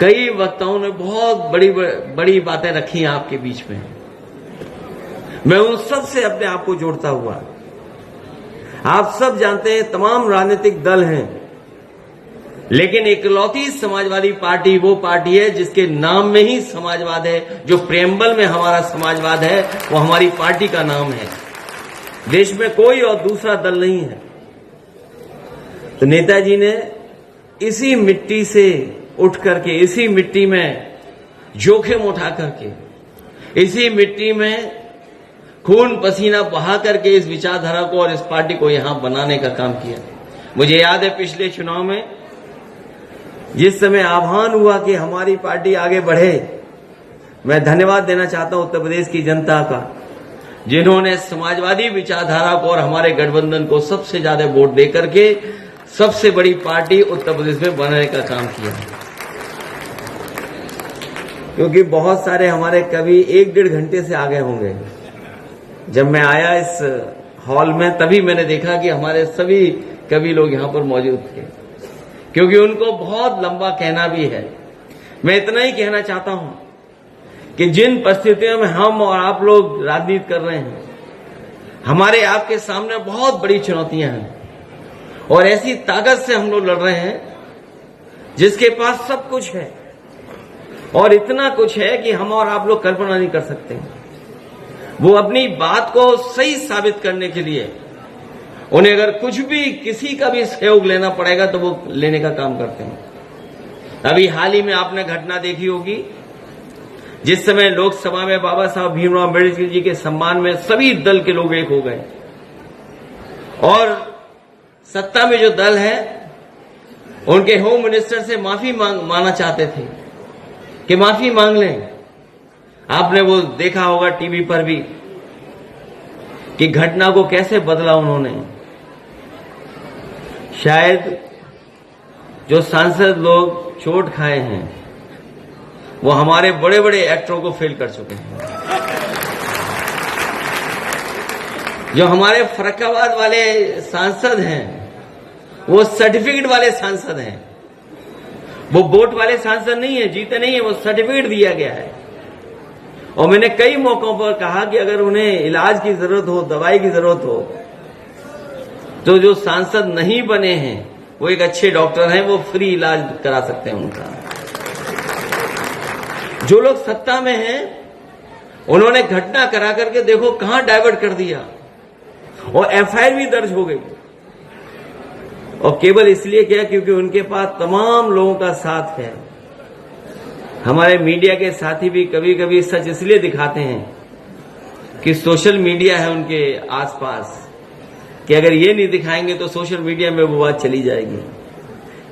कई वक्ताओं ने बहुत बड़ी बड़ी बातें रखी हैं आपके बीच में। मैं उन सब से अपने आप को जोड़ता हुआ, आप सब जानते हैं तमाम राजनीतिक दल हैं, लेकिन इकलौती समाजवादी पार्टी वो पार्टी है जिसके नाम में ही समाजवाद है। जो प्रेम्बल में हमारा समाजवाद है वो हमारी पार्टी का नाम है। देश में कोई और दूसरा दल नहीं है। तो नेताजी ने इसी मिट्टी से उठ करके, इसी मिट्टी में जोखिम उठा करके, इसी मिट्टी में खून पसीना बहा करके इस विचारधारा को और इस पार्टी को यहां बनाने का काम किया। मुझे याद है पिछले चुनाव में जिस समय आह्वान हुआ कि हमारी पार्टी आगे बढ़े, मैं धन्यवाद देना चाहता हूं उत्तर प्रदेश की जनता का, जिन्होंने समाजवादी विचारधारा को और हमारे गठबंधन को सबसे ज्यादा वोट देकर के सबसे बड़ी पार्टी उत्तर प्रदेश में बनाने का काम किया। क्योंकि बहुत सारे हमारे कवि 1-1.5 घंटे से आगे होंगे। जब मैं आया इस हॉल में तभी मैंने देखा कि हमारे सभी कवि लोग यहां पर मौजूद थे, क्योंकि उनको बहुत लंबा कहना भी है। मैं इतना ही कहना चाहता हूं कि जिन परिस्थितियों में हम और आप लोग राजनीति कर रहे हैं, हमारे आपके सामने बहुत बड़ी चुनौतियां हैं और ऐसी ताकत से हम लोग लड़ रहे हैं जिसके पास सब कुछ है और इतना कुछ है कि हम और आप लोग कल्पना नहीं कर सकते। वो अपनी बात को सही साबित करने के लिए उन्हें अगर कुछ भी किसी का भी सहयोग लेना पड़ेगा तो वो लेने का काम करते हैं। अभी हाल ही में आपने घटना देखी होगी जिस समय लोकसभा में बाबा साहब भीमराव अम्बेडकर जी के सम्मान में सभी दल के लोग एक हो गए और सत्ता में जो दल है उनके होम मिनिस्टर से माफी मांगना चाहते थे कि माफी मांग लें। आपने वो देखा होगा टीवी पर भी कि घटना को कैसे बदला उन्होंने। शायद जो सांसद लोग चोट खाए हैं वो हमारे बड़े बड़े एक्टरों को फेल कर चुके हैं। जो हमारे फर्रुखाबाद वाले सांसद हैं वो सर्टिफिकेट वाले सांसद हैं। वो वोट वाले सांसद नहीं है, जीते नहीं है, वो सर्टिफिकेट दिया गया है। और मैंने कई मौकों पर कहा कि अगर उन्हें इलाज की जरूरत हो, दवाई की जरूरत हो, तो जो सांसद नहीं बने हैं वो एक अच्छे डॉक्टर हैं, वो फ्री इलाज करा सकते हैं उनका। जो लोग सत्ता में हैं उन्होंने घटना करा करके देखो कहां डाइवर्ट कर दिया और एफआईआर भी दर्ज हो गई। और केवल इसलिए क्या, क्योंकि उनके पास तमाम लोगों का साथ है। हमारे मीडिया के साथी भी कभी कभी सच इसलिए दिखाते हैं कि सोशल मीडिया है उनके आसपास, कि अगर ये नहीं दिखाएंगे तो सोशल मीडिया में वो बात चली जाएगी।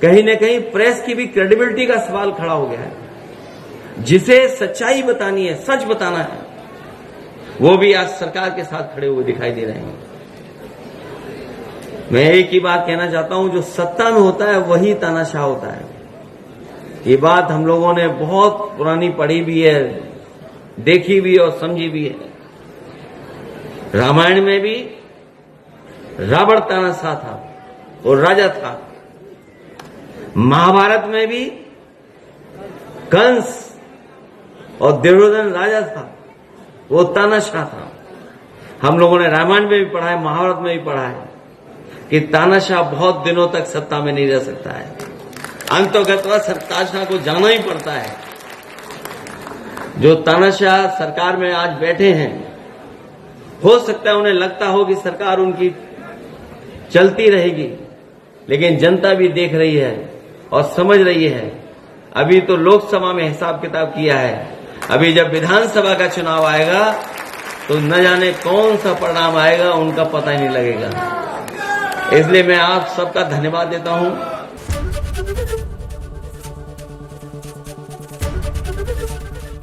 कहीं न कहीं प्रेस की भी क्रेडिबिलिटी का सवाल खड़ा हो गया है। जिसे सच्चाई बतानी है, सच बताना है, वो भी आज सरकार के साथ खड़े हुए दिखाई दे रहे हैं। मैं एक ही बात कहना चाहता हूं, जो सत्ता में होता है वही तानाशाह होता है। ये बात हम लोगों ने बहुत पुरानी पढ़ी भी है, देखी भी और समझी भी है। रामायण में भी रावण तानाशाह था और राजा था। महाभारत में भी कंस और दुर्योधन राजा था, वो तानाशाह था। हम लोगों ने रामायण में भी पढ़ा है, महाभारत में भी पढ़ा है कि तानाशाह बहुत दिनों तक सत्ता में नहीं रह सकता है। अंततः तानाशाह को जाना ही पड़ता है। जो तानाशाह सरकार में आज बैठे हैं, हो सकता है उन्हें लगता हो कि सरकार उनकी चलती रहेगी, लेकिन जनता भी देख रही है और समझ रही है। अभी तो लोकसभा में हिसाब किताब किया है, अभी जब विधानसभा का चुनाव आएगा तो न जाने कौन सा परिणाम आएगा, उनका पता ही नहीं लगेगा। इसलिए मैं आप सबका धन्यवाद देता हूं।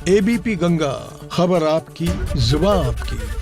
एबीपी गंगा, खबर आपकी, जुबान आपकी।